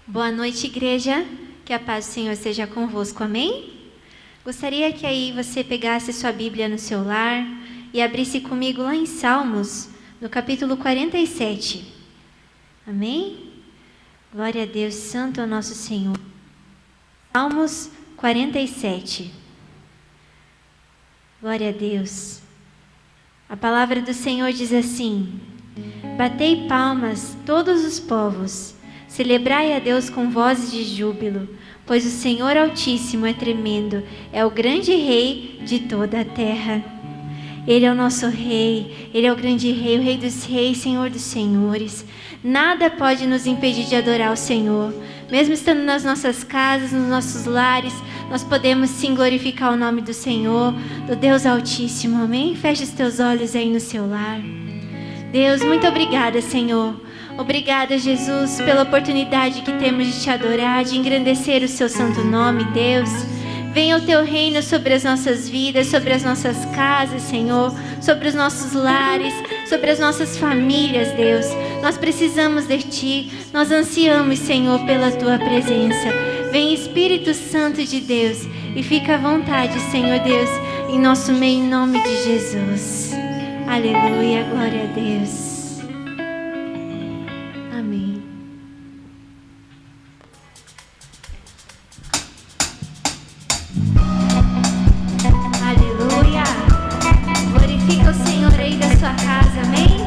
Boa noite, igreja. Que a paz do Senhor seja convosco, amém? Gostaria que aí você pegasse sua Bíblia no seu lar e abrisse comigo lá em Salmos, no capítulo 47. Amém? Glória a Deus, santo é o nosso Senhor. Salmos 47. Glória a Deus. A palavra do Senhor diz assim: Batei palmas, todos os povos, celebrai a Deus com vozes de júbilo, pois o Senhor Altíssimo é tremendo, é o grande Rei de toda a terra. Ele é o nosso Rei, Ele é o grande Rei, o Rei dos Reis, Senhor dos Senhores. Nada pode nos impedir de adorar o Senhor. Mesmo estando nas nossas casas, nos nossos lares, nós podemos sim glorificar o nome do Senhor, do Deus Altíssimo, amém? Feche os teus olhos aí no seu lar. Deus, muito obrigada, Senhor. Obrigada, Jesus, pela oportunidade que temos de te adorar, de engrandecer o seu santo nome, Deus. Venha o teu reino sobre as nossas vidas, sobre as nossas casas, Senhor, sobre os nossos lares, sobre as nossas famílias, Deus. Nós precisamos de ti, nós ansiamos, Senhor, pela tua presença. Vem, Espírito Santo de Deus, e fica à vontade, Senhor Deus, em nosso meio, em nome de Jesus. Aleluia, glória a Deus. Amém. Aleluia. Glorifica o Senhor aí da sua casa, amém?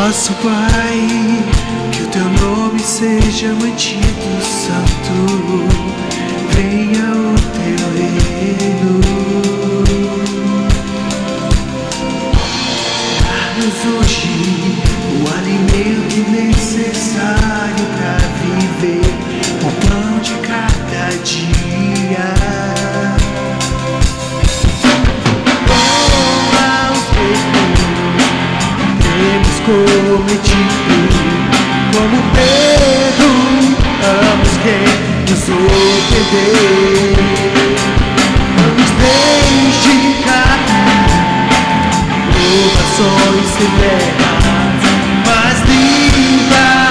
Nosso Pai, que o teu nome seja mantido santo, venha o teu reino. Dá-nos hoje o alimento necessário para viver, o pão de cada dia. Perdoa os pecados que temos cometido, como perdoamos quem nos ofendeu. Não nos deixe cair provações severas, mas livra-nos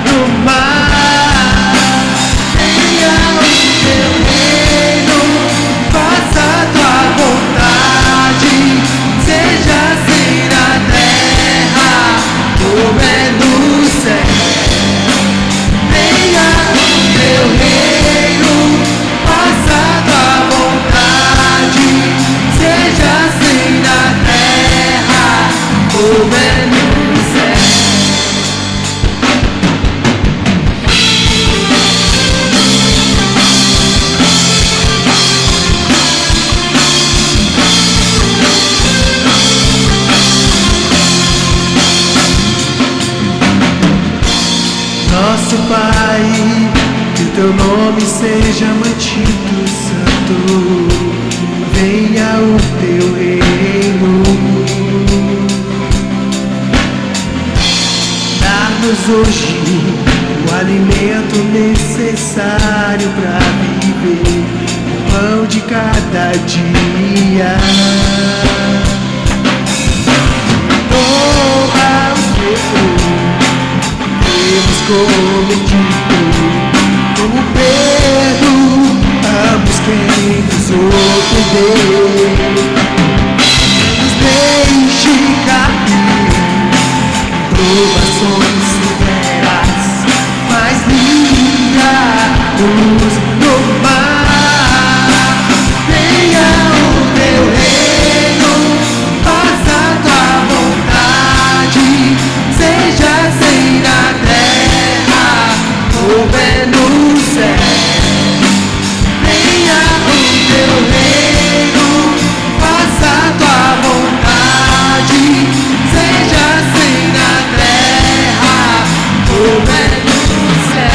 do mal. Venha o teu reino, faça a tua vontade, seja assim na terra como é no céu. Venha o teu reino, faça a tua vontade, seja assim na terra como é no céu. Nosso Pai, que o teu nome seja mantido santo, venha o teu reino. Dá-nos hoje o alimento necessário para viver, o pão de cada dia. Toma os pecados temos cometido, como perdoamos quem nos ofendeu. Nos deixe cair provações severas, mas livra-nos do mal. Venha o teu reino, faça a tua vontade, seja assim na terra como é no céu. Venha o teu reino, faça a tua vontade, seja assim na terra como é no céu.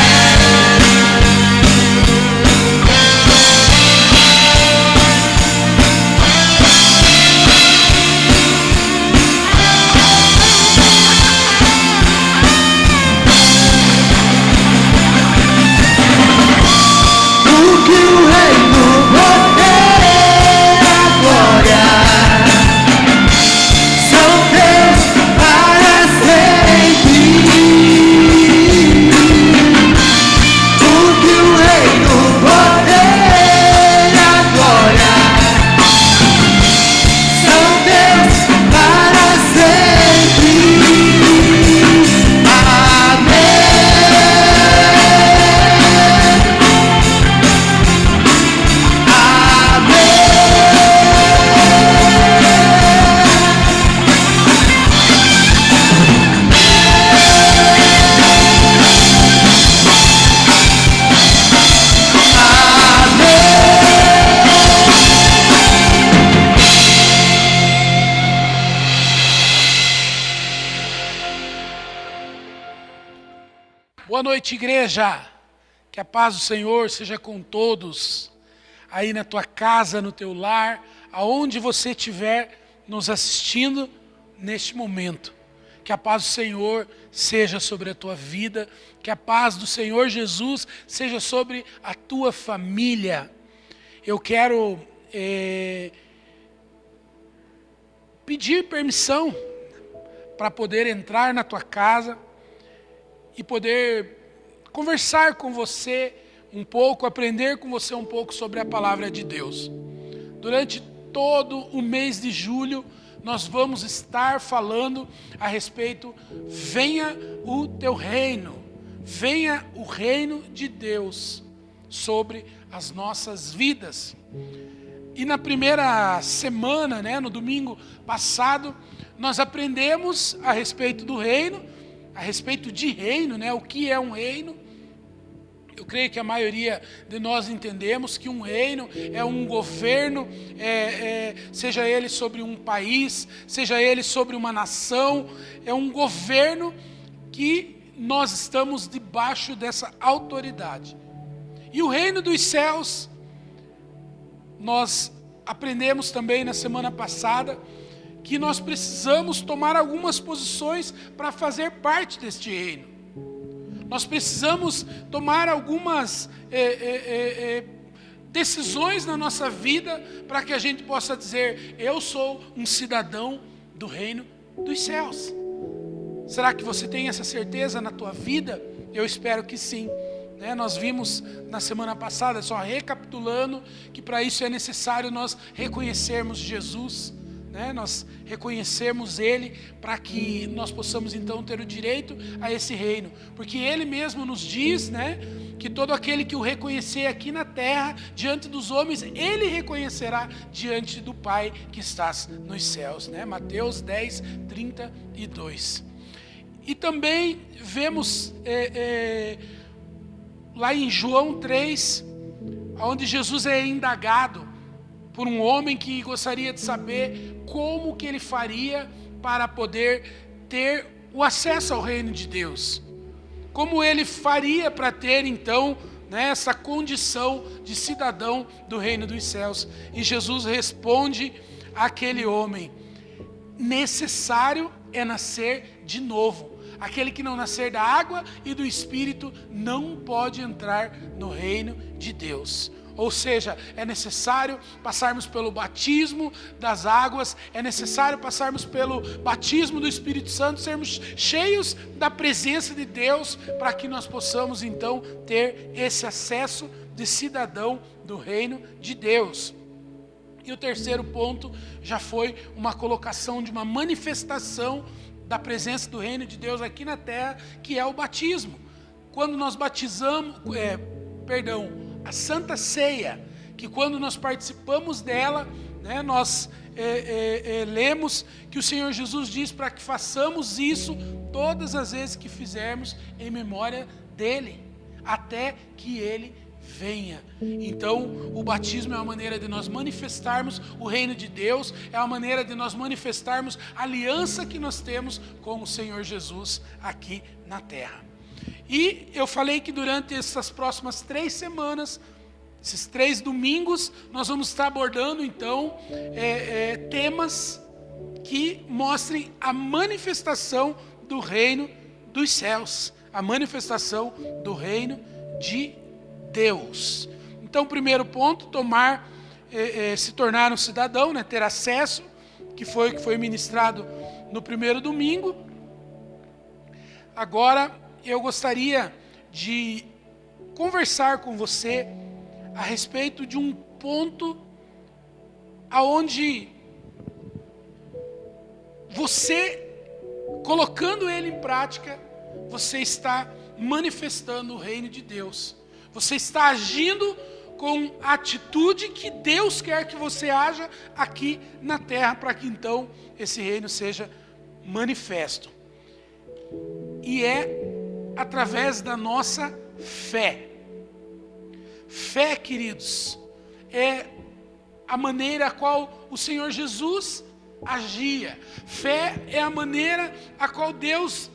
Porque o reino, o poder, a glória são teus para sempre. Porque o reino, o poder, a glória são teus para sempre. Amém. Boa noite, igreja. Que a paz do Senhor seja com todos, aí na tua casa, no teu lar, aonde você estiver nos assistindo neste momento. Que a paz do Senhor seja sobre a tua vida, que a paz do Senhor Jesus seja sobre a tua família. Eu quero pedir permissão para poder entrar na tua casa e poder conversar com você um pouco, aprender com você um pouco sobre a palavra de Deus. Durante todo o mês de julho, nós vamos estar falando a respeito, venha o teu reino, venha o reino de Deus sobre as nossas vidas. E na primeira semana, né, no domingo passado, nós aprendemos a respeito do reino, a respeito de reino, né, o que é um reino. Eu creio que a maioria de nós entendemos que um reino é um governo, seja ele sobre um país, seja ele sobre uma nação, é um governo que nós estamos debaixo dessa autoridade. E o reino dos céus, nós aprendemos também na semana passada, que nós precisamos tomar algumas posições para fazer parte deste reino. Nós precisamos tomar algumas decisões na nossa vida para que a gente possa dizer: eu sou um cidadão do reino dos céus. Será que você tem essa certeza na tua vida? Eu espero que sim. Nós vimos na semana passada, só recapitulando, que para isso é necessário nós reconhecermos Jesus. Nós reconhecemos Ele para que nós possamos então ter o direito a esse reino, porque Ele mesmo nos diz, que todo aquele que o reconhecer aqui na terra, diante dos homens, Ele reconhecerá diante do Pai que estás nos céus. Mateus 10, 32. E também vemos lá em João 3, onde Jesus é indagado por um homem que gostaria de saber como que ele faria para poder ter o acesso ao reino de Deus. Como ele faria para ter então essa condição de cidadão do reino dos céus. E Jesus responde àquele homem: necessário é nascer de novo. Aquele que não nascer da água e do Espírito não pode entrar no reino de Deus. Ou seja, é necessário passarmos pelo batismo das águas, é necessário passarmos pelo batismo do Espírito Santo, sermos cheios da presença de Deus, para que nós possamos então ter esse acesso de cidadão do reino de Deus. E o terceiro ponto já foi uma colocação de uma manifestação da presença do reino de Deus aqui na terra, que é o batismo. Quando nós batizamos, a Santa Ceia, que quando nós participamos dela, nós lemos que o Senhor Jesus diz para que façamos isso todas as vezes que fizermos em memória dEle, até que Ele venha. Então, o batismo é uma maneira de nós manifestarmos o reino de Deus, é uma maneira de nós manifestarmos a aliança que nós temos com o Senhor Jesus aqui na terra. E eu falei que durante essas próximas 3 semanas, esses 3 domingos, nós vamos estar abordando então temas que mostrem a manifestação do reino dos céus, a manifestação do reino de Deus. Então, o primeiro ponto, se tornar um cidadão, ter acesso, que foi ministrado no primeiro domingo. Agora, eu gostaria de conversar com você a respeito de um ponto aonde você, colocando ele em prática, você está manifestando o reino de Deus. Você está agindo com a atitude que Deus quer que você haja aqui na terra, para que então esse reino seja manifesto. E é através da nossa fé. Fé, queridos, é a maneira a qual o Senhor Jesus agia. Fé é a maneira a qual Deus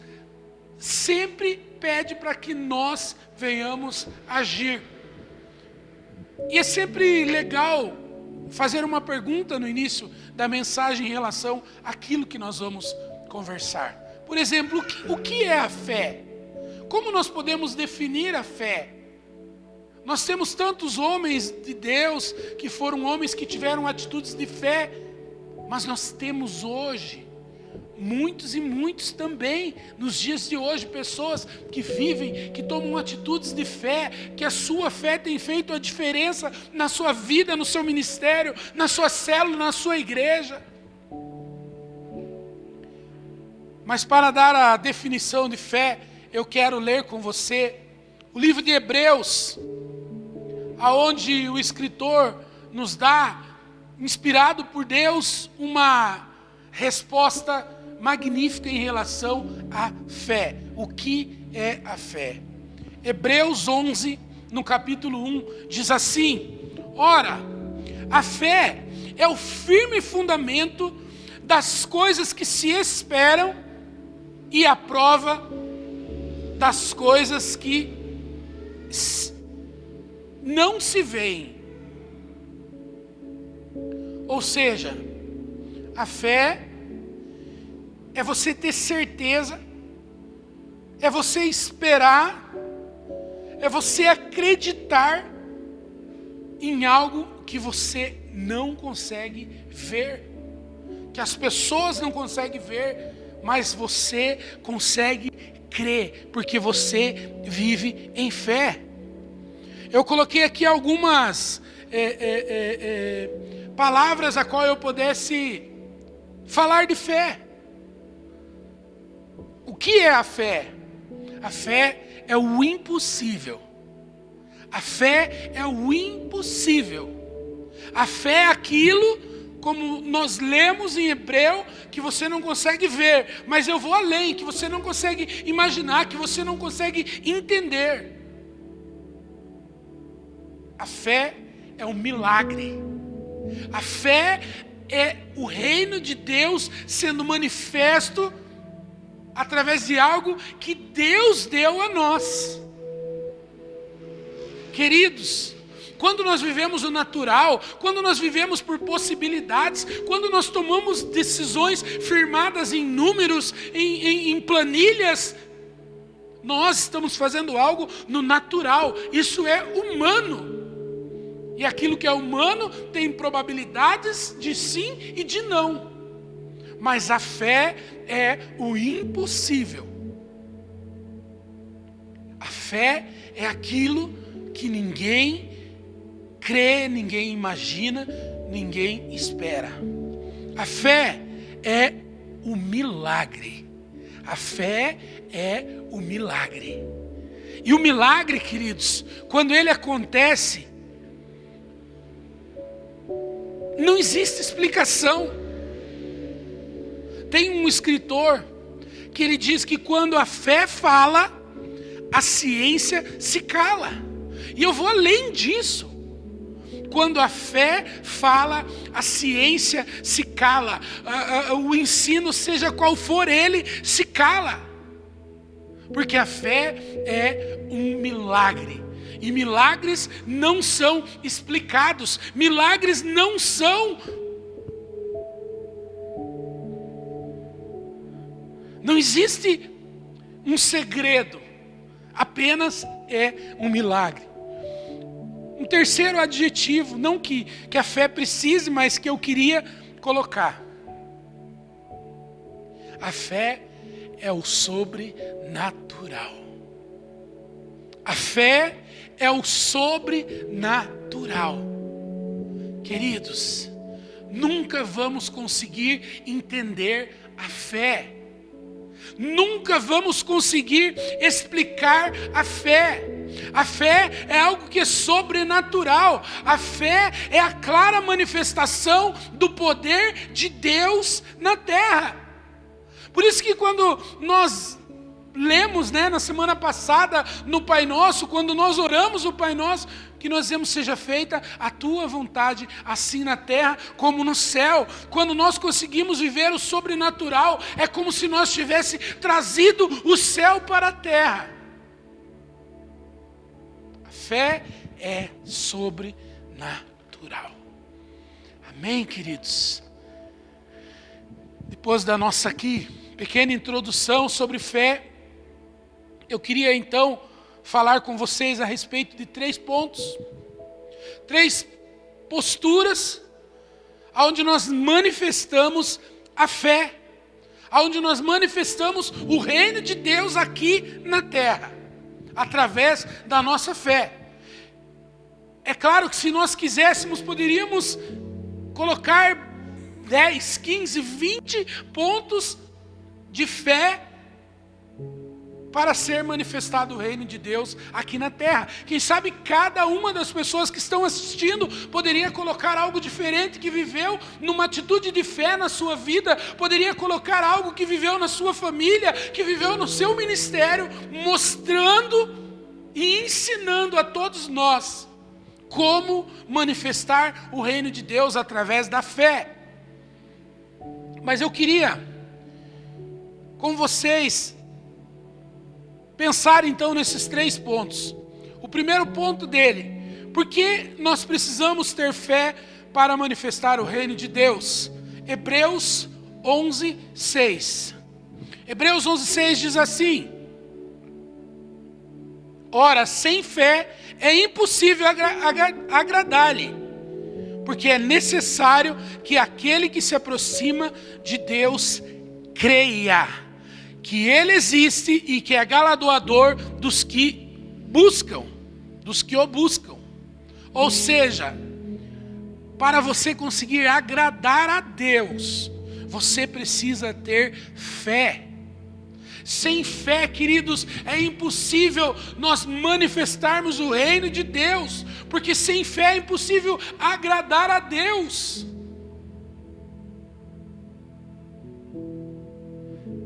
sempre pede para que nós venhamos agir. E é sempre legal fazer uma pergunta no início da mensagem em relação àquilo que nós vamos conversar. Por exemplo, o que é a fé? Como nós podemos definir a fé? Nós temos tantos homens de Deus que foram homens que tiveram atitudes de fé, mas nós temos hoje muitos e muitos também, nos dias de hoje, pessoas que vivem, que tomam atitudes de fé, que a sua fé tem feito a diferença na sua vida, no seu ministério, na sua célula, na sua igreja. Mas para dar a definição de fé, eu quero ler com você o livro de Hebreus, aonde o escritor nos dá inspirado por Deus, uma resposta magnífica em relação à fé. O que é a fé? Hebreus 11, no capítulo 1, diz assim: ora, a fé é o firme fundamento das coisas que se esperam e a prova das coisas que não se veem. Ou seja, a fé é você ter certeza, é você esperar, é você acreditar em algo que você não consegue ver, que as pessoas não conseguem ver, mas você consegue crer, porque você vive em fé. Eu coloquei aqui algumas palavras a qual eu pudesse falar de fé. O que é a fé? A fé é o impossível. A fé é o impossível. A fé é aquilo, como nós lemos em Hebreu, que você não consegue ver, mas eu vou além, que você não consegue imaginar, que você não consegue entender. A fé é um milagre. A fé é o reino de Deus sendo manifesto através de algo que Deus deu a nós. Queridos, quando nós vivemos o natural, quando nós vivemos por possibilidades, quando nós tomamos decisões firmadas em números, em planilhas, nós estamos fazendo algo no natural. Isso é humano. E aquilo que é humano tem probabilidades de sim e de não. Mas a fé é o impossível. A fé é aquilo que ninguém crê, ninguém imagina, ninguém espera. A fé é o milagre. A fé é o milagre. E o milagre, queridos, quando ele acontece, não existe explicação. Tem um escritor que ele diz que quando a fé fala, a ciência se cala. E eu vou além disso. Quando a fé fala, a ciência se cala. O ensino, seja qual for ele, se cala. Porque a fé é um milagre. E milagres não são explicados. Milagres não são... Não existe um segredo. Apenas é um milagre. Um terceiro adjetivo, não que a fé precise, mas que eu queria colocar. A fé é o sobrenatural. A fé é o sobrenatural. Queridos, nunca vamos conseguir entender a fé. Nunca vamos conseguir explicar a fé. A fé é algo que é sobrenatural. A fé é a clara manifestação do poder de Deus na terra. Por isso que quando nós lemos, na semana passada, no Pai Nosso, quando nós oramos o Pai Nosso, que nós dizemos: seja feita a tua vontade, assim na terra como no céu. Quando nós conseguimos viver o sobrenatural, é como se nós tivéssemos trazido o céu para a terra. A fé é sobrenatural. Amém, queridos? Depois da nossa aqui pequena introdução sobre fé, eu queria então falar com vocês a respeito de 3 pontos, 3 posturas, onde nós manifestamos a fé, onde nós manifestamos o reino de Deus aqui na terra, através da nossa fé. É claro que se nós quiséssemos, poderíamos colocar 10, 15, 20 pontos de fé para ser manifestado o reino de Deus aqui na terra. Quem sabe cada uma das pessoas que estão assistindo poderia colocar algo diferente que viveu numa atitude de fé na sua vida, poderia colocar algo que viveu na sua família, que viveu no seu ministério, mostrando e ensinando a todos nós como manifestar o reino de Deus através da fé. Mas eu queria, com vocês, pensar então nesses 3 pontos. O primeiro ponto dele: por que nós precisamos ter fé para manifestar o reino de Deus? Hebreus 11:6. Hebreus 11:6 diz assim: ora, sem fé é impossível agradar-lhe, porque é necessário que aquele que se aproxima de Deus creia que Ele existe e que é galardoador dos que o buscam. Ou seja, para você conseguir agradar a Deus, você precisa ter fé. Sem fé, queridos, é impossível nós manifestarmos o reino de Deus, porque sem fé é impossível agradar a Deus.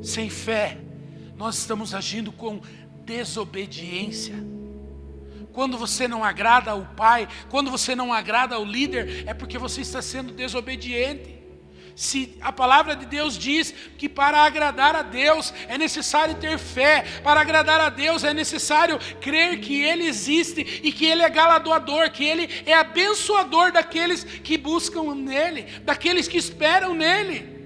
Sem fé, nós estamos agindo com desobediência. Quando você não agrada ao pai, quando você não agrada ao líder, é porque você está sendo desobediente. Se a palavra de Deus diz que para agradar a Deus é necessário ter fé, para agradar a Deus é necessário crer que Ele existe e que Ele é galardoador, que Ele é abençoador daqueles que buscam nele, daqueles que esperam nele.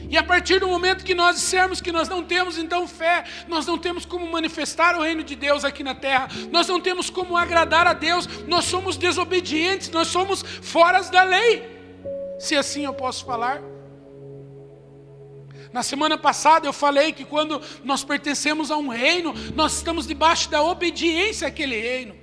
E a partir do momento que nós dissermos que nós não temos então fé, nós não temos como manifestar o reino de Deus aqui na terra, nós não temos como agradar a Deus, nós somos desobedientes, nós somos fora da lei. Se assim eu posso falar. Na semana passada eu falei que quando nós pertencemos a um reino, nós estamos debaixo da obediência àquele reino.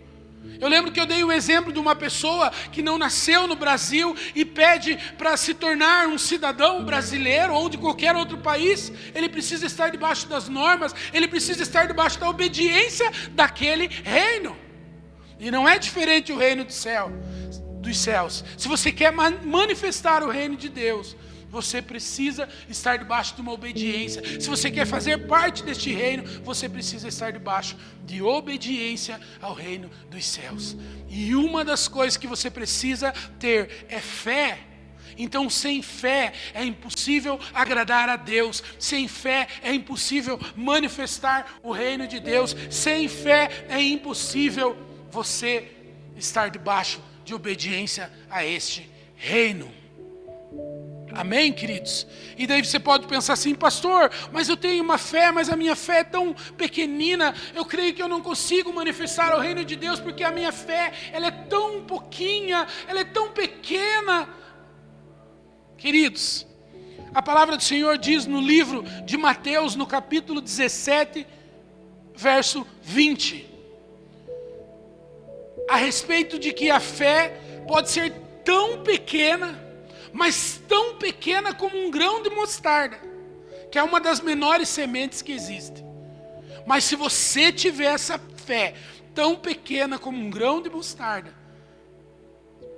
Eu lembro que eu dei o exemplo de uma pessoa que não nasceu no Brasil e pede para se tornar um cidadão brasileiro ou de qualquer outro país. Ele precisa estar debaixo das normas, ele precisa estar debaixo da obediência daquele reino. E não é diferente o reino dos céus. Se você quer manifestar o reino de Deus, você precisa estar debaixo de uma obediência. Se você quer fazer parte deste reino, você precisa estar debaixo de obediência ao reino dos céus. E uma das coisas que você precisa ter é fé. Então, sem fé é impossível agradar a Deus. Sem fé é impossível manifestar o reino de Deus. Sem fé é impossível você estar debaixo de obediência a este reino. Amém, queridos? E daí você pode pensar assim: pastor, mas eu tenho uma fé, mas a minha fé é tão pequenina, eu creio que eu não consigo manifestar o reino de Deus, porque a minha fé, ela é tão pouquinha, ela é tão pequena. Queridos, a palavra do Senhor diz no livro de Mateus, no capítulo 17, verso 20, a respeito de que a fé pode ser tão pequena, mas tão pequena como um grão de mostarda, que é uma das menores sementes que existe. Mas se você tiver essa fé tão pequena como um grão de mostarda,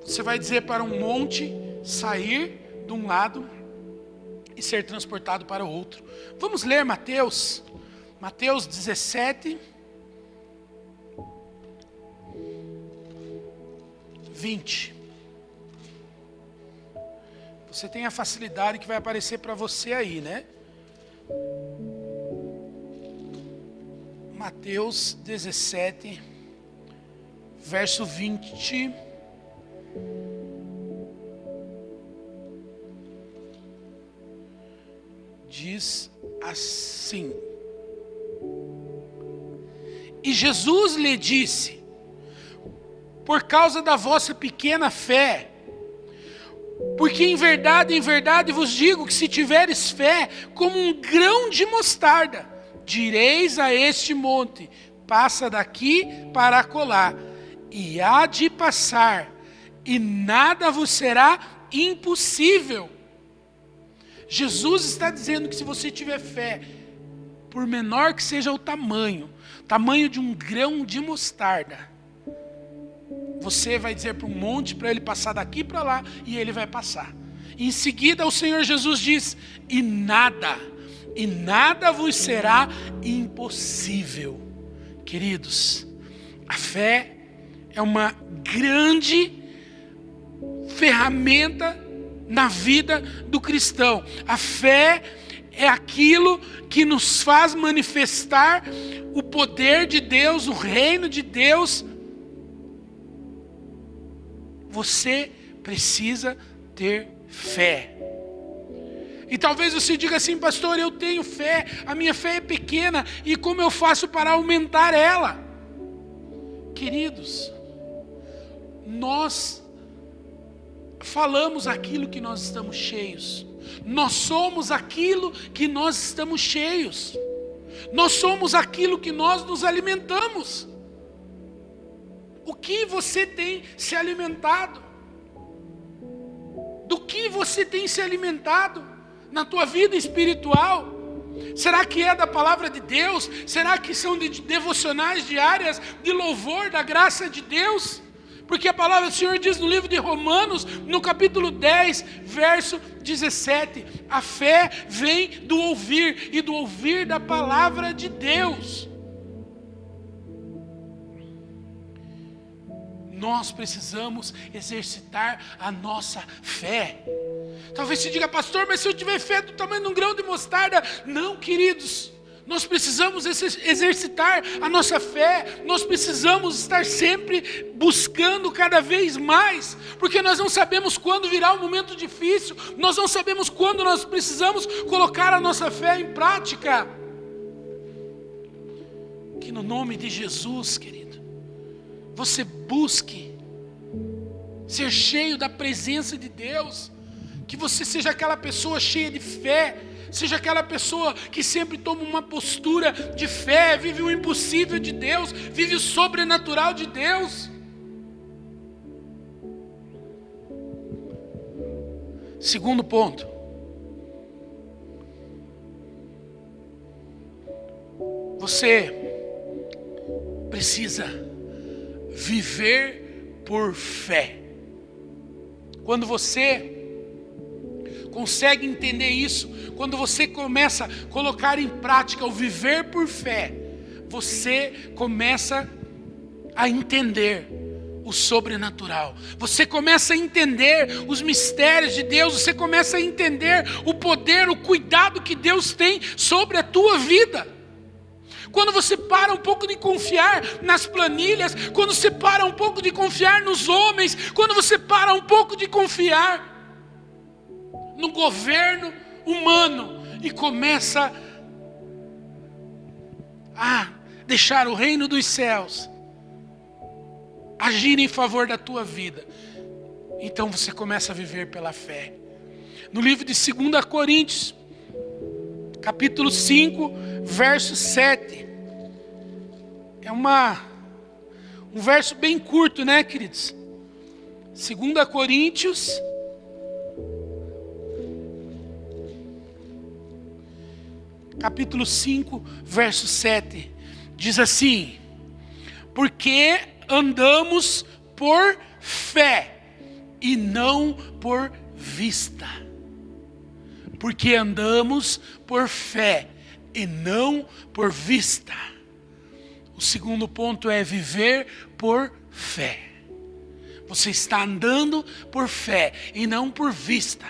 você vai dizer para um monte sair de um lado e ser transportado para o outro. Vamos ler Mateus 17, 20. Você tem a facilidade que vai aparecer para você aí, né? Mateus 17, verso 20. Diz assim: e Jesus lhe disse: por causa da vossa pequena fé, porque em verdade vos digo que se tiveres fé como um grão de mostarda, direis a este monte: passa daqui para acolá, e há de passar, e nada vos será impossível. Jesus está dizendo que se você tiver fé, por menor que seja o tamanho de um grão de mostarda, você vai dizer para um monte para ele passar daqui para lá, e ele vai passar. Em seguida o Senhor Jesus diz: e nada vos será impossível. Queridos, a fé é uma grande ferramenta na vida do cristão. A fé é aquilo que nos faz manifestar o poder de Deus, o reino de Deus. Você precisa ter fé. E talvez você diga assim: pastor, eu tenho fé, a minha fé é pequena, e como eu faço para aumentar ela? Queridos, nós falamos aquilo que nós estamos cheios. Nós somos aquilo que nós estamos cheios. Nós somos aquilo que nós nos alimentamos. O que você tem se alimentado? Do que você tem se alimentado na tua vida espiritual? Será que é da palavra de Deus? Será que são de devocionais diárias, de louvor da graça de Deus? Porque a palavra do Senhor diz no livro de Romanos, no capítulo 10, verso 17, a fé vem do ouvir, e do ouvir da palavra de Deus. Nós precisamos exercitar a nossa fé. Talvez você diga: pastor, mas se eu tiver fé do tamanho de um grão de mostarda? Não, queridos. Nós precisamos exercitar a nossa fé. Nós precisamos estar sempre buscando cada vez mais. Porque nós não sabemos quando virá um momento difícil. Nós não sabemos quando nós precisamos colocar a nossa fé em prática. Que no nome de Jesus, querido, você busque ser cheio da presença de Deus. Que você seja aquela pessoa cheia de fé. Seja aquela pessoa que sempre toma uma postura de fé, vive o impossível de Deus, vive o sobrenatural de Deus. Segundo ponto. Você precisa viver por fé. Quando você consegue entender isso, quando você começa a colocar em prática o viver por fé, você começa a entender o sobrenatural. Você começa a entender os mistérios de Deus, você começa a entender o poder, o cuidado que Deus tem sobre a tua vida. Quando você para um pouco de confiar nas planilhas, quando você para um pouco de confiar nos homens, quando você para um pouco de confiar no governo humano e começa a deixar o reino dos céus agir em favor da tua vida, então você começa a viver pela fé. No livro de 2 Coríntios, capítulo 5, verso 7, é um verso bem curto, né, queridos? 2 Coríntios, capítulo 5, verso 7, diz assim: porque andamos por fé e não por vista. Porque andamos por fé e não por vista. O segundo ponto é viver por fé. Você está andando por fé e não por vista.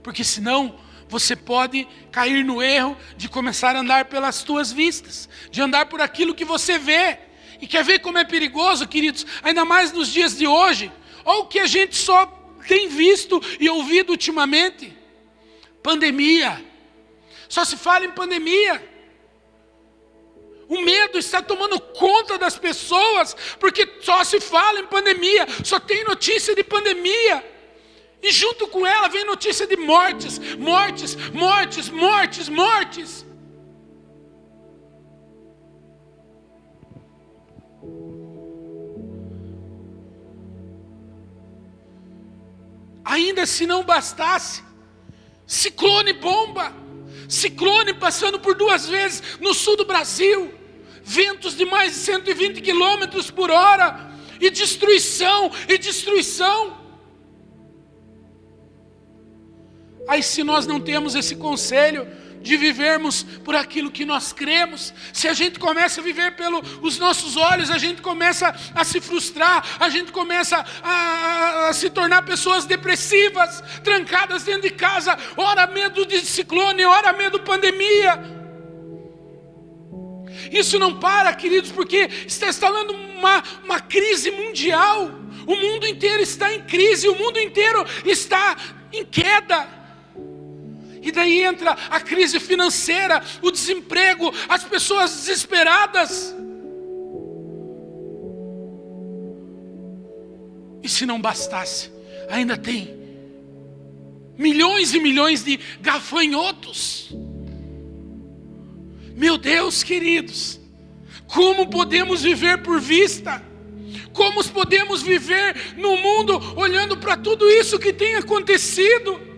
Porque senão você pode cair no erro de começar a andar pelas tuas vistas, de andar por aquilo que você vê. E quer ver como é perigoso, queridos? Ainda mais nos dias de hoje. Olha o que a gente só tem visto e ouvido ultimamente. Pandemia. Só se fala em pandemia. O medo está tomando conta das pessoas, porque só se fala em pandemia, só tem notícia de pandemia. E junto com ela vem notícia de mortes, mortes, mortes, mortes, mortes. Ainda se não bastasse, ciclone bomba. Ciclone passando por 2 vezes no sul do Brasil. Ventos de mais de 120 quilômetros por hora. E destruição, e destruição. Aí se nós não temos esse conselho de vivermos por aquilo que nós cremos, se a gente começa a viver pelos nossos olhos, a gente começa a se frustrar, a gente começa a se tornar pessoas depressivas, trancadas dentro de casa, ora medo de ciclone, ora medo de pandemia. Isso não para, queridos, porque está instalando uma crise mundial. O mundo inteiro está em crise, o mundo inteiro está em queda. E daí entra a crise financeira, o desemprego, as pessoas desesperadas. E se não bastasse, ainda tem milhões e milhões de gafanhotos. Meu Deus, queridos, como podemos viver por vista? Como podemos viver no mundo olhando para tudo isso que tem acontecido?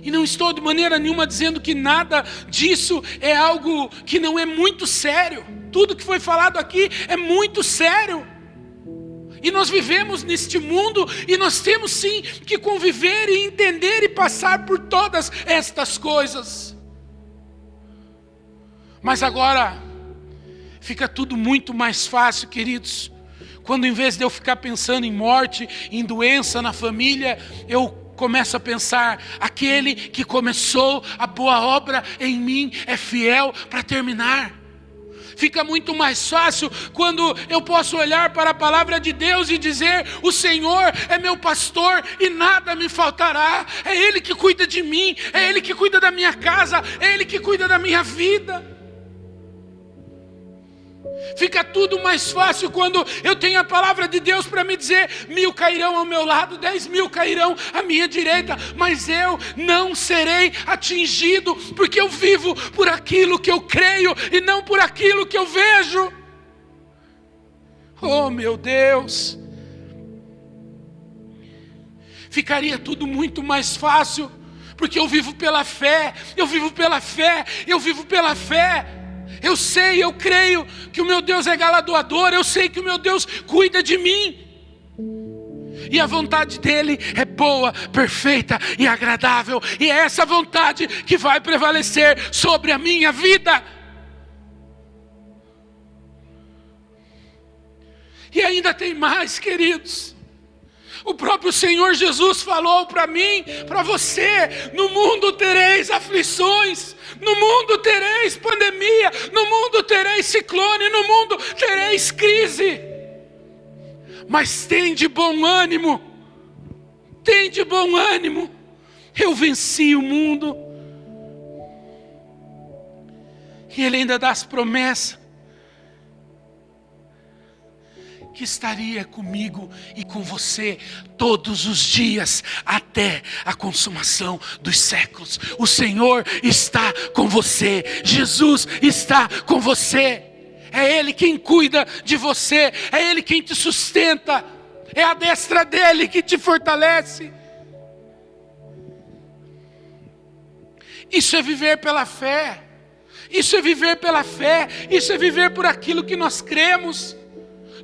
E não estou de maneira nenhuma dizendo que nada disso é algo que não é muito sério. Tudo que foi falado aqui é muito sério. E nós vivemos neste mundo e nós temos sim que conviver e entender e passar por todas estas coisas. Mas agora fica tudo muito mais fácil, queridos, quando em vez de eu ficar pensando em morte, em doença na família, eu começo a pensar, aquele que começou a boa obra em mim é fiel para terminar. Fica muito mais fácil quando eu posso olhar para a palavra de Deus e dizer, o Senhor é meu pastor e nada me faltará. É Ele que cuida de mim, é Ele que cuida da minha casa, é Ele que cuida da minha vida. Fica tudo mais fácil quando eu tenho a palavra de Deus para me dizer, 1000 cairão ao meu lado, 10.000 cairão à minha direita, mas eu não serei atingido, porque eu vivo por aquilo que eu creio e não por aquilo que eu vejo. Oh meu Deus, ficaria tudo muito mais fácil, porque eu vivo pela fé, eu vivo pela fé, eu vivo pela fé. Eu sei, eu creio que o meu Deus é galardoador, eu sei que o meu Deus cuida de mim. E a vontade dele é boa, perfeita e agradável. E é essa vontade que vai prevalecer sobre a minha vida. E ainda tem mais, queridos. O próprio Senhor Jesus falou para mim, para você, no mundo tereis aflições, no mundo tereis pandemia, no mundo tereis ciclone, no mundo tereis crise. Mas tem de bom ânimo, tem de bom ânimo, eu venci o mundo. E Ele ainda dá as promessas, que estaria comigo e com você todos os dias, até a consumação dos séculos. O Senhor está com você, Jesus está com você, é Ele quem cuida de você, é Ele quem te sustenta, é a destra dEle que te fortalece. Isso é viver pela fé, isso é viver pela fé, isso é viver por aquilo que nós cremos.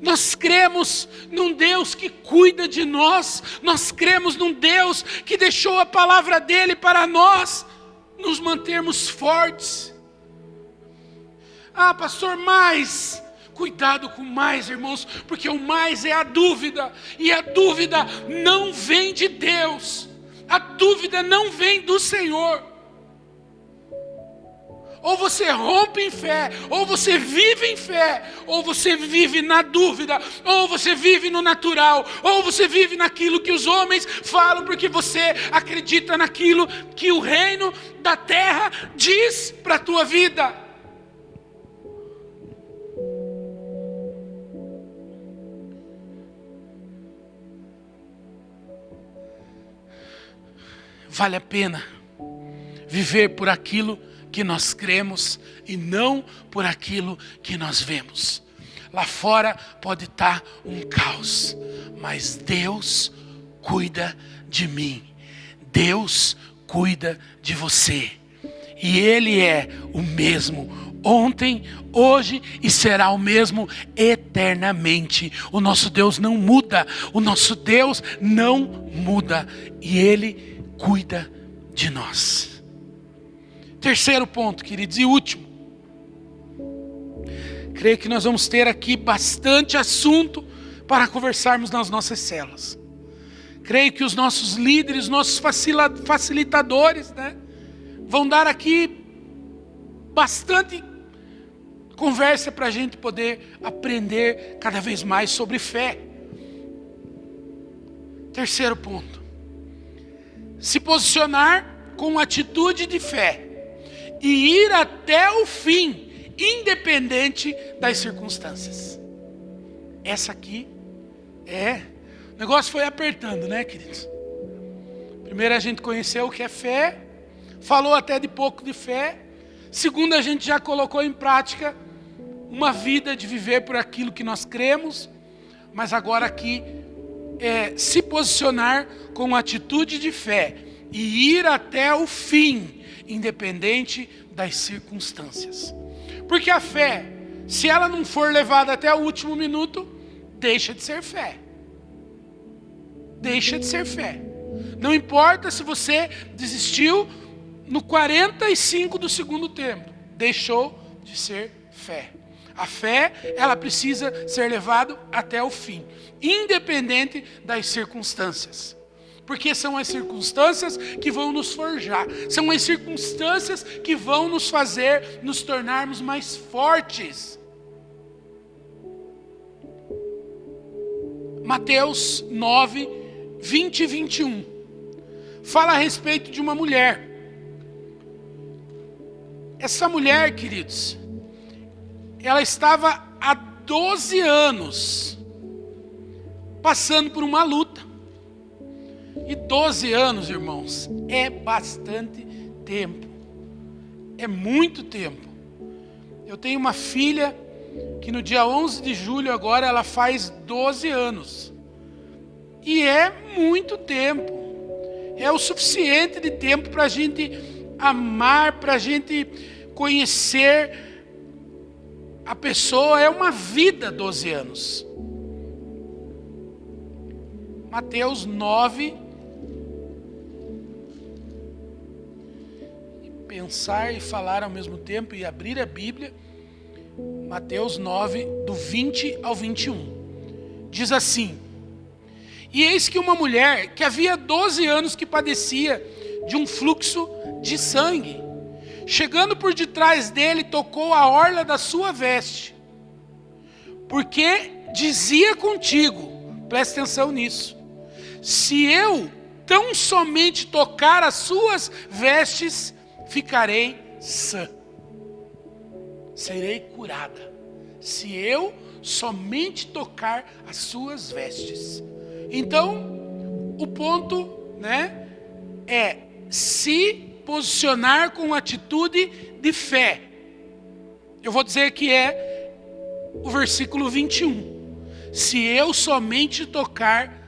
Nós cremos num Deus que cuida de nós. Nós cremos num Deus que deixou a palavra dEle para nós nos mantermos fortes. Ah, pastor, mais. Cuidado com mais, irmãos, porque o mais é a dúvida. E a dúvida não vem de Deus. A dúvida não vem do Senhor. Ou você rompe em fé, ou você vive em fé, ou você vive na dúvida, ou você vive no natural, ou você vive naquilo que os homens falam, porque você acredita naquilo que o reino da terra diz para a tua vida. Vale a pena viver por aquilo que nós cremos e não por aquilo que nós vemos. Lá fora pode estar um caos, mas Deus cuida de mim. Deus cuida de você. E Ele é o mesmo ontem, hoje e será o mesmo eternamente. O nosso Deus não muda. O nosso Deus não muda. E Ele cuida de nós. Terceiro ponto, queridos, e último. Creio que nós vamos ter aqui bastante assunto para conversarmos nas nossas células. Creio que os nossos líderes, nossos facilitadores, né, vão dar aqui bastante conversa para a gente poder aprender cada vez mais sobre fé. Terceiro ponto. Se posicionar com atitude de fé e ir até o fim, independente das circunstâncias. Essa aqui o negócio foi apertando, né, queridos? Primeiro a gente conheceu o que é fé, falou até de pouco de fé. Segundo, a gente já colocou em prática uma vida de viver por aquilo que nós cremos. Mas agora aqui se posicionar com atitude de fé e ir até o fim, independente das circunstâncias. Porque a fé, se ela não for levada até o último minuto, deixa de ser fé. Deixa de ser fé. Não importa se você desistiu no 45 do segundo tempo, deixou de ser fé. A fé, ela precisa ser levada até o fim, independente das circunstâncias. Porque são as circunstâncias que vão nos forjar. São as circunstâncias que vão nos fazer nos tornarmos mais fortes. Mateus 9, 20 e 21. Fala a respeito de uma mulher. Essa mulher, queridos, ela estava há 12 anos passando por uma luta. E 12 anos, irmãos, é bastante tempo. É muito tempo. Eu tenho uma filha que no dia 11 de julho agora ela faz 12 anos. E é muito tempo. É o suficiente de tempo para a gente amar, para a gente conhecer a pessoa. É uma vida 12 anos. Mateus 9. Pensar e falar ao mesmo tempo e abrir a Bíblia. Mateus 9, do 20 ao 21. Diz assim: E eis que uma mulher que havia 12 anos que padecia de um fluxo de sangue, chegando por detrás dele, tocou a orla da sua veste. Porque dizia contigo, presta atenção nisso, se eu tão somente tocar as suas vestes, ficarei sã. Serei curada. Se eu somente tocar as suas vestes. Então, o ponto, né, é se posicionar com atitude de fé. Eu vou dizer que é o versículo 21. Se eu somente tocar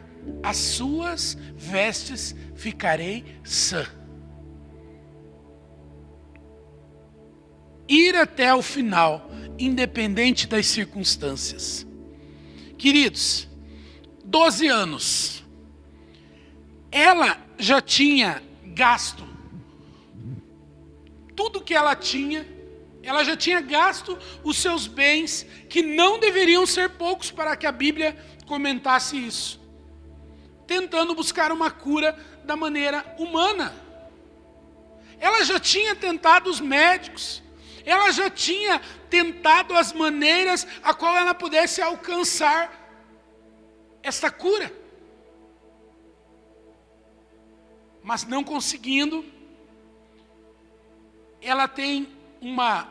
as suas vestes, ficarei sã. Ir até o final, independente das circunstâncias. Queridos, 12 anos. Ela já tinha gasto tudo que ela já tinha gasto os seus bens, que não deveriam ser poucos para que a Bíblia comentasse isso, tentando buscar uma cura da maneira humana. Ela já tinha tentado os médicos, ela já tinha tentado as maneiras a qual ela pudesse alcançar esta cura. Mas não conseguindo, ela tem uma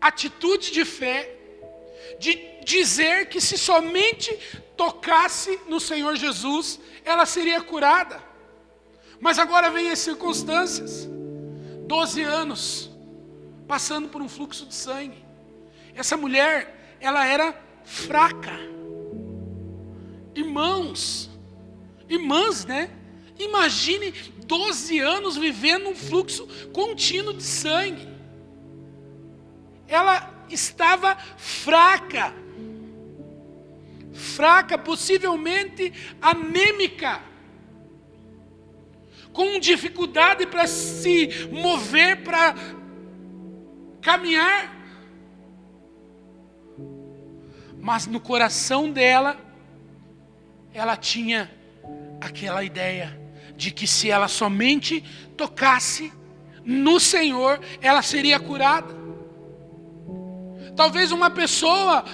atitude de fé, de dizer que se somente tocasse no Senhor Jesus, ela seria curada. Mas agora vem as circunstâncias. 12 anos, passando por um fluxo de sangue. Essa mulher, ela era fraca. Irmãs, né? Imagine 12 anos vivendo um fluxo contínuo de sangue. Ela estava fraca, possivelmente anêmica, com dificuldade para se mover, para caminhar. Mas no coração dela, ela tinha aquela ideia de que se ela somente tocasse no Senhor, ela seria curada. Talvez uma pessoa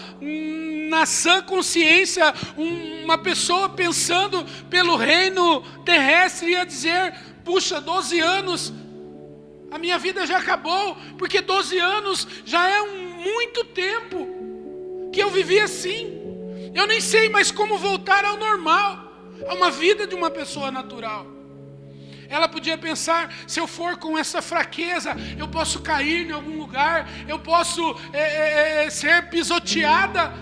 na sã consciência, uma pessoa pensando pelo reino terrestre ia dizer: puxa, 12 anos, a minha vida já acabou, porque 12 anos já é muito tempo que eu vivi assim. Eu nem sei mais como voltar ao normal, a uma vida de uma pessoa natural. Ela podia pensar: se eu for com essa fraqueza, eu posso cair em algum lugar, eu posso ser pisoteada.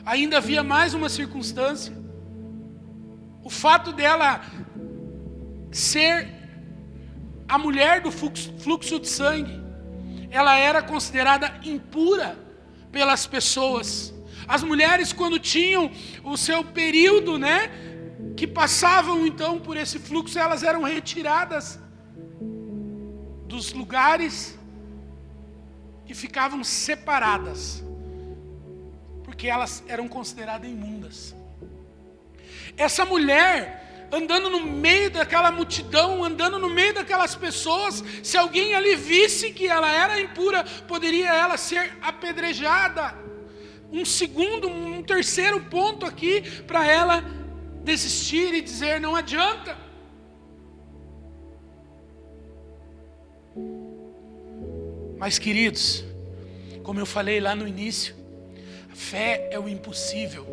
Ainda havia mais uma circunstância. O fato dela ser a mulher do fluxo de sangue, ela era considerada impura pelas pessoas. As mulheres, quando tinham o seu período, que passavam então por esse fluxo, elas eram retiradas dos lugares e ficavam separadas, porque elas eram consideradas imundas. Essa mulher, andando no meio daquela multidão, andando no meio daquelas pessoas, se alguém ali visse que ela era impura, poderia ela ser apedrejada. Um terceiro ponto aqui para ela desistir e dizer: não adianta. Mas, queridos, como eu falei lá no início, fé é o impossível,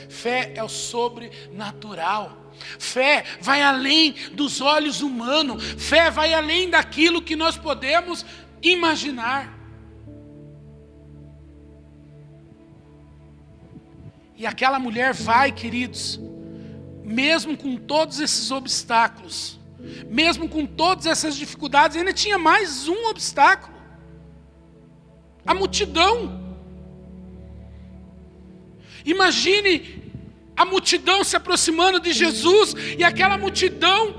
fé é o sobrenatural, fé vai além dos olhos humanos, fé vai além daquilo que nós podemos imaginar. E aquela mulher vai, queridos, mesmo com todos esses obstáculos, mesmo com todas essas dificuldades, ainda tinha mais um obstáculo: a multidão. Imagine a multidão se aproximando de Jesus, e aquela multidão,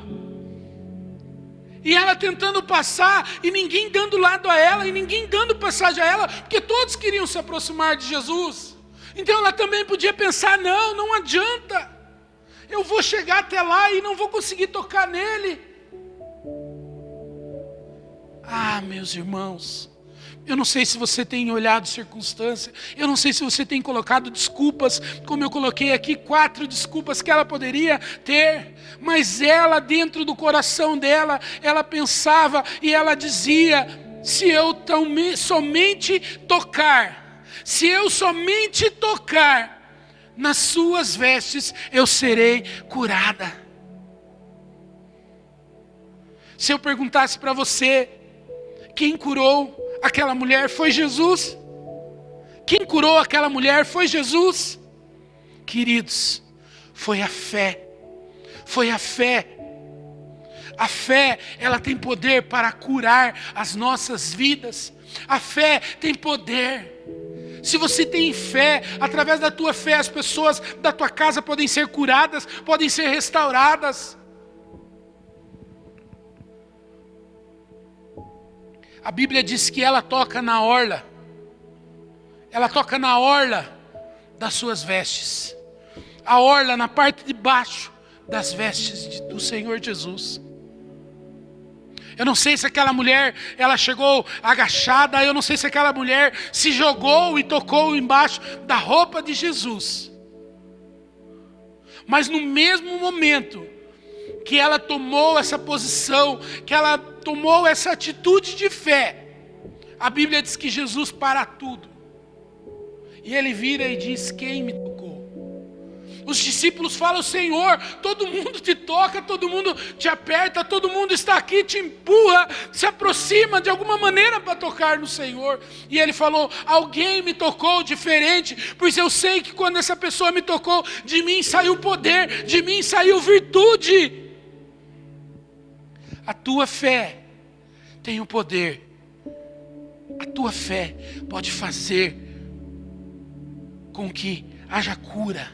e ela tentando passar, e ninguém dando lado a ela, e ninguém dando passagem a ela, porque todos queriam se aproximar de Jesus. Então ela também podia pensar: não adianta, eu vou chegar até lá e não vou conseguir tocar nele. Ah, meus irmãos, eu não sei se você tem olhado circunstância, eu não sei se você tem colocado desculpas, como eu coloquei aqui 4 desculpas que ela poderia ter, mas ela, dentro do coração dela, ela pensava e ela dizia: se eu somente tocar nas suas vestes, eu serei curada. Se eu perguntasse para você, quem curou aquela mulher? Foi Jesus. Quem curou aquela mulher? Foi Jesus. Queridos, foi a fé. Foi a fé. A fé, ela tem poder para curar as nossas vidas. A fé tem poder. Se você tem fé, através da tua fé, as pessoas da tua casa podem ser curadas, podem ser restauradas. A Bíblia diz que ela toca na orla. Ela toca na orla das suas vestes. A orla na parte de baixo das vestes do Senhor Jesus. Eu não sei se aquela mulher, ela chegou agachada, eu não sei se aquela mulher se jogou e tocou embaixo da roupa de Jesus. Mas no mesmo momento que ela tomou essa posição, que ela tomou essa atitude de fé, a Bíblia diz que Jesus para tudo. E ele vira e diz: quem me tocou? Os discípulos falam: Senhor, todo mundo te toca, todo mundo te aperta, todo mundo está aqui, te empurra, se aproxima de alguma maneira para tocar no Senhor. E ele falou: alguém me tocou diferente, pois eu sei que quando essa pessoa me tocou, de mim saiu poder, de mim saiu virtude. A tua fé tem o poder. A tua fé pode fazer com que haja cura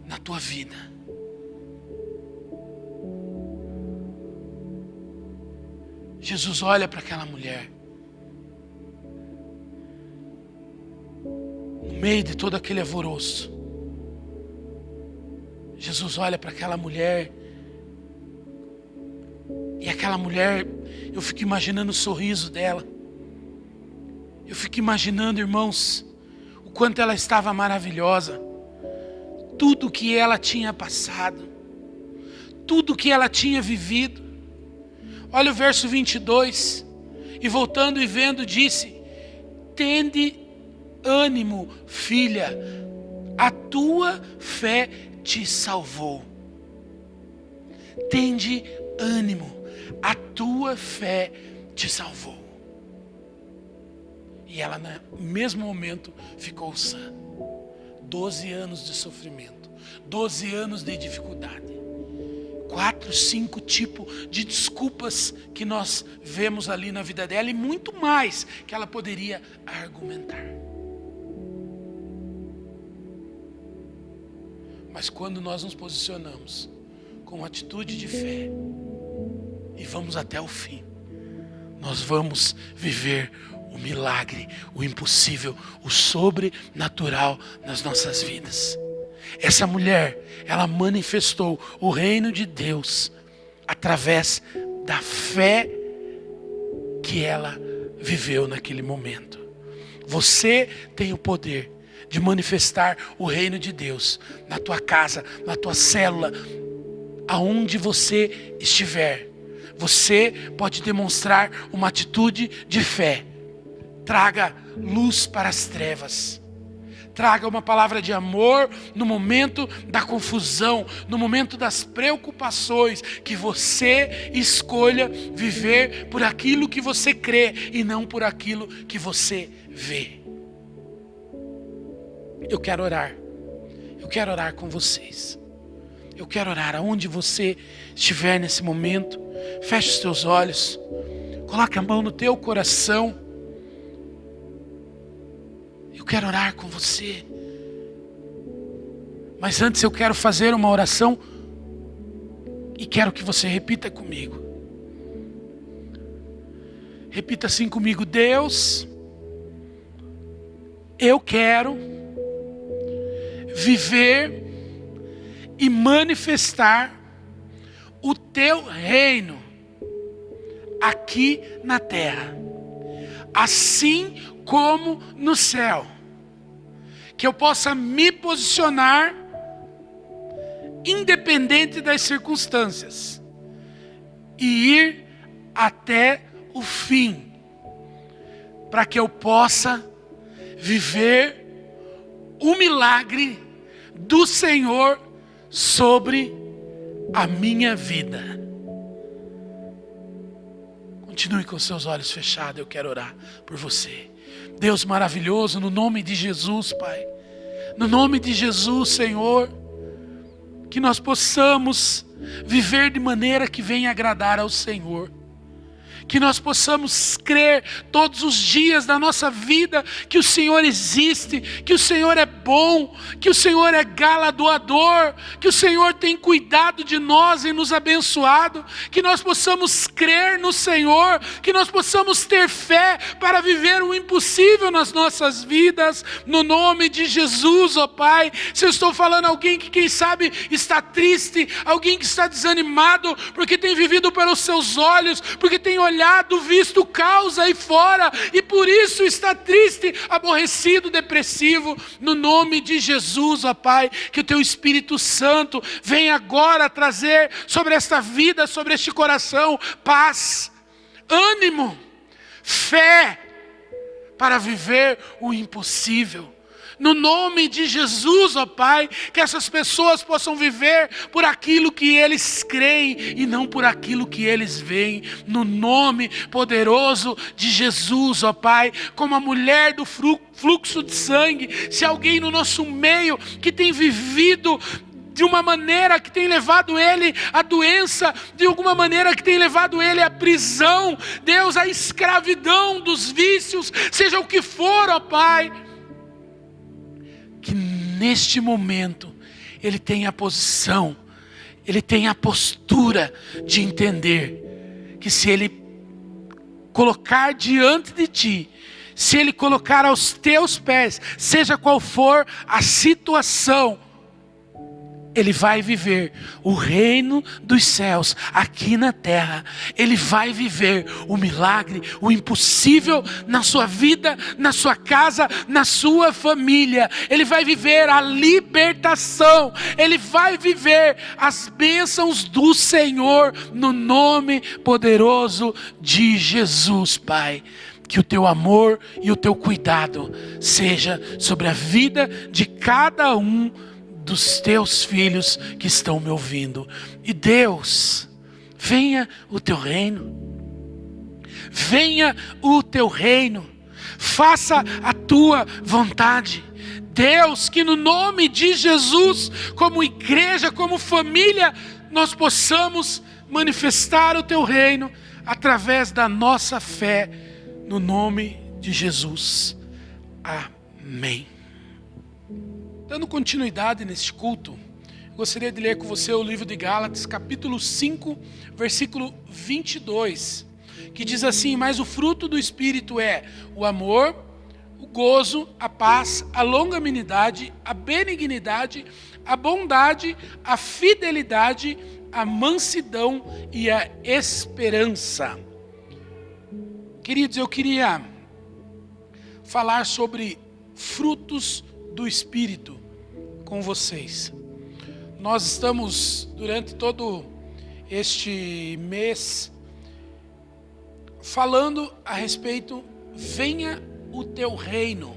na tua vida. Jesus olha para aquela mulher, no meio de todo aquele alvoroço. Jesus olha para aquela mulher, e aquela mulher, eu fico imaginando o sorriso dela. Eu fico imaginando, irmãos, o quanto ela estava maravilhosa. Tudo que ela tinha passado, tudo que ela tinha vivido. Olha o verso 22. E voltando e vendo, disse: tende ânimo, filha, a tua fé te salvou. Tende ânimo, a tua fé te salvou. E ela, no mesmo momento, ficou sã. 12 anos de sofrimento, 12 anos de dificuldade, 4, 5 tipos de desculpas que nós vemos ali na vida dela, e muito mais que ela poderia argumentar. Mas quando nós nos posicionamos com atitude de fé e vamos até o fim, nós vamos viver o milagre, o impossível, o sobrenatural nas nossas vidas. Essa mulher, ela manifestou o reino de Deus através da fé que ela viveu naquele momento. Você tem o poder de manifestar o reino de Deus na tua casa, na tua célula, aonde você estiver. Você pode demonstrar uma atitude de fé. Traga luz para as trevas. Traga uma palavra de amor no momento da confusão, no momento das preocupações. Que você escolha viver por aquilo que você crê e não por aquilo que você vê. Eu quero orar. Eu quero orar com vocês. Eu quero orar aonde você estiver nesse momento. Feche os teus olhos. Coloque a mão no teu coração. Eu quero orar com você. Mas antes eu quero fazer uma oração e quero que você repita comigo. Repita assim comigo: Deus, eu quero viver e manifestar o teu reino aqui na terra, assim como no céu. Que eu possa me posicionar independente das circunstâncias e ir até o fim, para que eu possa viver o milagre do Senhor sobre a minha vida. Continue com seus olhos fechados, eu quero orar por você. Deus maravilhoso, no nome de Jesus, Pai, no nome de Jesus, Senhor, que nós possamos viver de maneira que venha agradar ao Senhor. Que nós possamos crer todos os dias da nossa vida que o Senhor existe, que o Senhor é bom, que o Senhor é galardoador, que o Senhor tem cuidado de nós e nos abençoado. Que nós possamos crer no Senhor, que nós possamos ter fé para viver o impossível nas nossas vidas, no nome de Jesus, ó Pai. Se eu estou falando a alguém que quem sabe está triste, alguém que está desanimado, porque tem vivido pelos seus olhos, porque tem olhado, visto caos aí fora, e por isso está triste, aborrecido, depressivo, no nome de Jesus, ó Pai, que o Teu Espírito Santo venha agora trazer sobre esta vida, sobre este coração, paz, ânimo, fé, para viver o impossível. No nome de Jesus, ó Pai, que essas pessoas possam viver por aquilo que eles creem e não por aquilo que eles veem. No nome poderoso de Jesus, ó Pai, como a mulher do fluxo de sangue, se alguém no nosso meio que tem vivido de uma maneira que tem levado ele à doença, de alguma maneira que tem levado ele à prisão, Deus, à escravidão dos vícios, seja o que for, ó Pai, que neste momento ele tenha a posição, ele tenha a postura de entender que se ele colocar diante de ti, se ele colocar aos teus pés, seja qual for a situação, ele vai viver o reino dos céus aqui na terra. Ele vai viver o milagre, o impossível na sua vida, na sua casa, na sua família. Ele vai viver a libertação. Ele vai viver as bênçãos do Senhor no nome poderoso de Jesus, Pai. Que o teu amor e o teu cuidado seja sobre a vida de cada um dos teus filhos que estão me ouvindo. E Deus, venha o teu reino. Venha o teu reino. Faça a tua vontade. Deus, que no nome de Jesus, como igreja, como família, nós possamos manifestar o teu reino através da nossa fé, no nome de Jesus. Amém. Dando continuidade neste culto, gostaria de ler com você o livro de Gálatas, capítulo 5, versículo 22, que diz assim: mas o fruto do Espírito é o amor, o gozo, a paz, a longanimidade, a benignidade, a bondade, a fidelidade, a mansidão e a esperança. Queridos, eu queria falar sobre frutos do Espírito com vocês. Nós estamos durante todo este mês falando a respeito, venha o teu reino.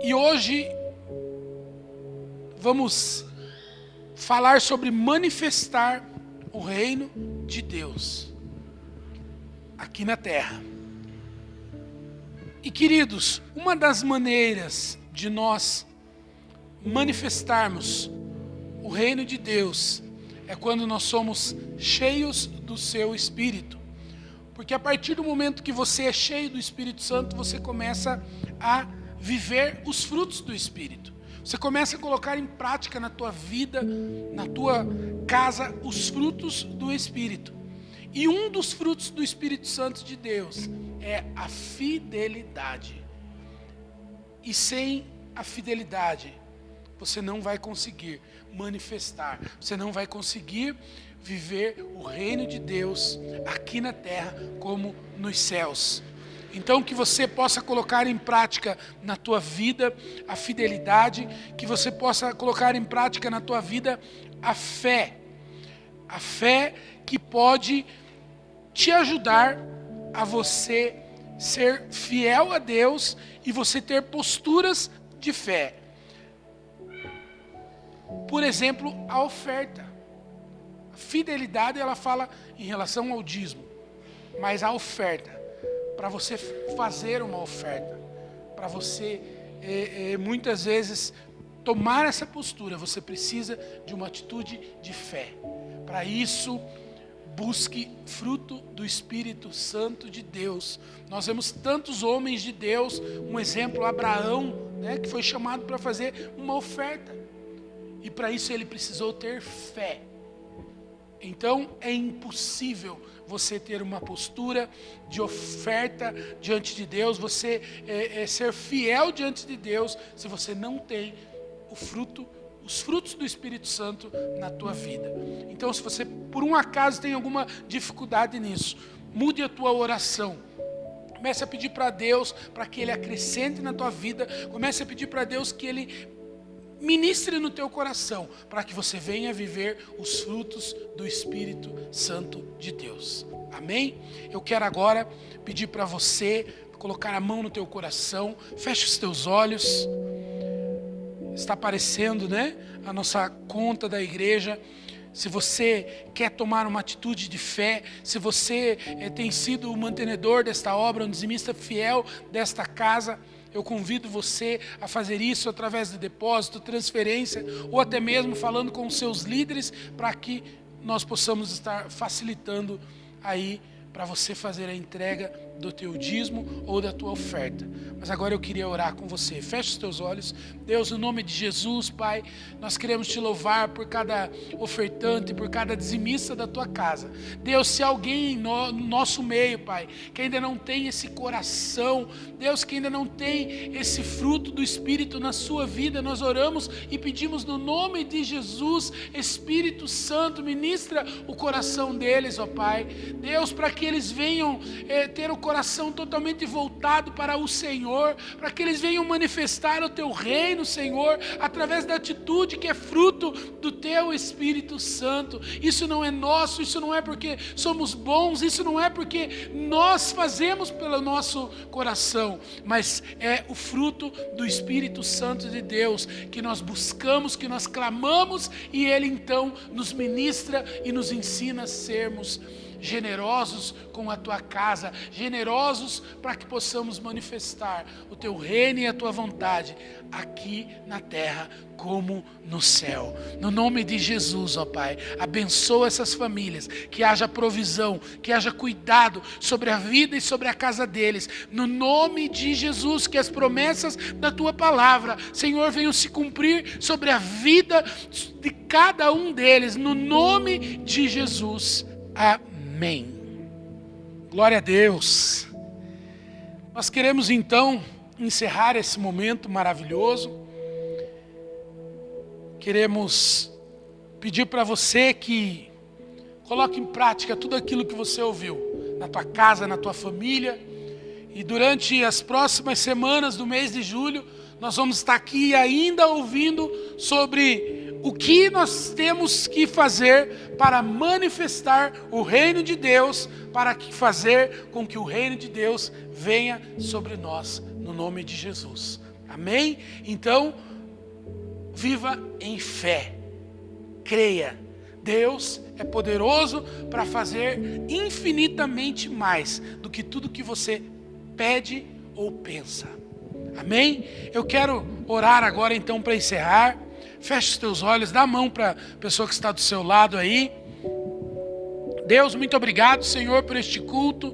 E hoje vamos falar sobre manifestar o reino de Deus aqui na terra. E queridos, uma das maneiras de nós manifestarmos o reino de Deus é quando nós somos cheios do seu Espírito. Porque a partir do momento que você é cheio do Espírito Santo, você começa a viver os frutos do Espírito. Você começa a colocar em prática na tua vida, na tua casa, os frutos do Espírito. E um dos frutos do Espírito Santo de Deus é a fidelidade. E sem a fidelidade, você não vai conseguir manifestar, você não vai conseguir viver o reino de Deus aqui na terra como nos céus. Então que você possa colocar em prática na tua vida a fidelidade, que você possa colocar em prática na tua vida a fé que pode te ajudar a você ser fiel a Deus e você ter posturas de fé. Por exemplo, a oferta. A fidelidade, ela fala em relação ao dízimo, mas a oferta, para você fazer uma oferta, para você muitas vezes tomar essa postura, você precisa de uma atitude de fé. Para isso, busque fruto do Espírito Santo de Deus. Nós vemos tantos homens de Deus, um exemplo, Abraão, que foi chamado para fazer uma oferta. E para isso ele precisou ter fé. Então é impossível você ter uma postura de oferta diante de Deus, você ser fiel diante de Deus, se você não tem os frutos do Espírito Santo na tua vida. Então, se você por um acaso tem alguma dificuldade nisso, mude a tua oração. Comece a pedir para Deus para que Ele acrescente na tua vida. Comece a pedir para Deus que Ele ministre no teu coração, para que você venha viver os frutos do Espírito Santo de Deus. Amém? Eu quero agora pedir para você colocar a mão no teu coração. Feche os teus olhos. Está aparecendo, né, a nossa conta da igreja. Se você quer tomar uma atitude de fé, se você tem sido o mantenedor desta obra, um dizimista fiel desta casa, eu convido você a fazer isso através de depósito, transferência, ou até mesmo falando com os seus líderes, para que nós possamos estar facilitando aí para você fazer a entrega do teu dízimo ou da tua oferta. Mas agora eu queria orar com você. Feche os teus olhos. Deus, no nome de Jesus, Pai, nós queremos te louvar por cada ofertante, por cada dizimista da tua casa. Deus, se alguém no nosso meio, Pai, que ainda não tem esse coração, Deus, que ainda não tem esse fruto do Espírito na sua vida, nós oramos e pedimos no nome de Jesus, Espírito Santo, ministra o coração deles, ó Pai. Deus, para que eles venham ter o coração totalmente voltado para o Senhor, para que eles venham manifestar o teu reino, Senhor, através da atitude que é fruto do teu Espírito Santo. Isso não é nosso, isso não é porque somos bons, isso não é porque nós fazemos pelo nosso coração, mas é o fruto do Espírito Santo de Deus, que nós buscamos, que nós clamamos, e Ele então nos ministra e nos ensina a sermos generosos com a tua casa, generosos para que possamos manifestar o teu reino e a tua vontade aqui na terra como no céu. No nome de Jesus, ó Pai, abençoa essas famílias, que haja provisão, que haja cuidado sobre a vida e sobre a casa deles. No nome de Jesus, que as promessas da tua palavra, Senhor, venham se cumprir sobre a vida de cada um deles. No nome de Jesus. Amém. Glória a Deus. Nós queremos então encerrar esse momento maravilhoso. Queremos pedir para você que coloque em prática tudo aquilo que você ouviu na tua casa, na tua família. E durante as próximas semanas do mês de julho, nós vamos estar aqui ainda ouvindo sobre o que nós temos que fazer para manifestar o reino de Deus, para fazer com que o reino de Deus venha sobre nós, no nome de Jesus. Amém? Então, viva em fé, creia. Deus é poderoso para fazer infinitamente mais do que tudo que você pede ou pensa. Amém? Eu quero orar agora então para encerrar. Feche os teus olhos, dá a mão para a pessoa que está do seu lado aí. Deus, muito obrigado, Senhor, por este culto.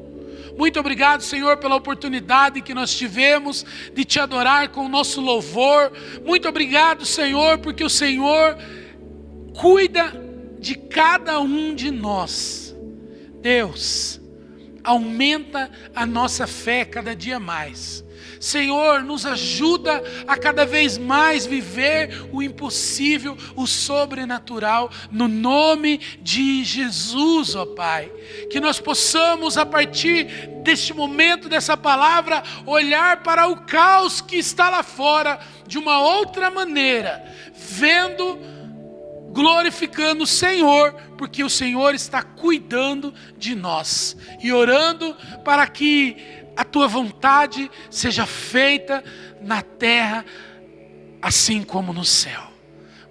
Muito obrigado, Senhor, pela oportunidade que nós tivemos de te adorar com o nosso louvor. Muito obrigado, Senhor, porque o Senhor cuida de cada um de nós. Deus, aumenta a nossa fé cada dia mais. Senhor, nos ajuda a cada vez mais viver o impossível, o sobrenatural, no nome de Jesus, ó Pai. Que nós possamos, a partir deste momento, dessa palavra, olhar para o caos que está lá fora de uma outra maneira, vendo, glorificando o Senhor, porque o Senhor está cuidando de nós, e orando para que a tua vontade seja feita na terra, assim como no céu.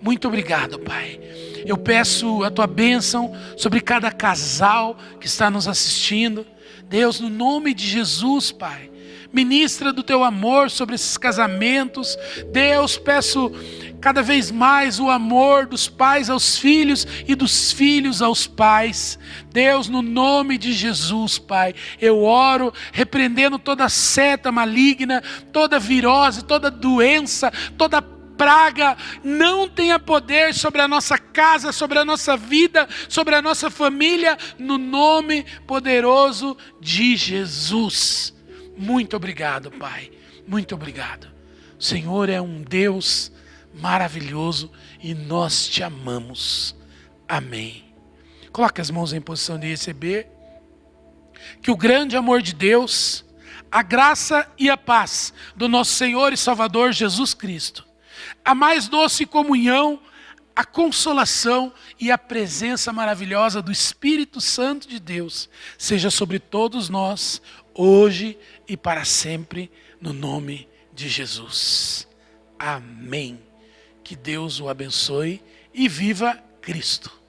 Muito obrigado, Pai. Eu peço a tua bênção sobre cada casal que está nos assistindo. Deus, no nome de Jesus, Pai, ministra do teu amor sobre esses casamentos. Deus, peço cada vez mais o amor dos pais aos filhos e dos filhos aos pais. Deus, no nome de Jesus, Pai, eu oro repreendendo toda seta maligna, toda virose, toda doença, toda praga, não tenha poder sobre a nossa casa, sobre a nossa vida, sobre a nossa família, no nome poderoso de Jesus. Muito obrigado, Pai, muito obrigado. O Senhor é um Deus maravilhoso e nós te amamos. Amém. Coloque as mãos em posição de receber. Que o grande amor de Deus, a graça e a paz do nosso Senhor e Salvador Jesus Cristo, a mais doce comunhão, a consolação e a presença maravilhosa do Espírito Santo de Deus seja sobre todos nós, hoje e para sempre, no nome de Jesus. Amém. Que Deus o abençoe e viva Cristo.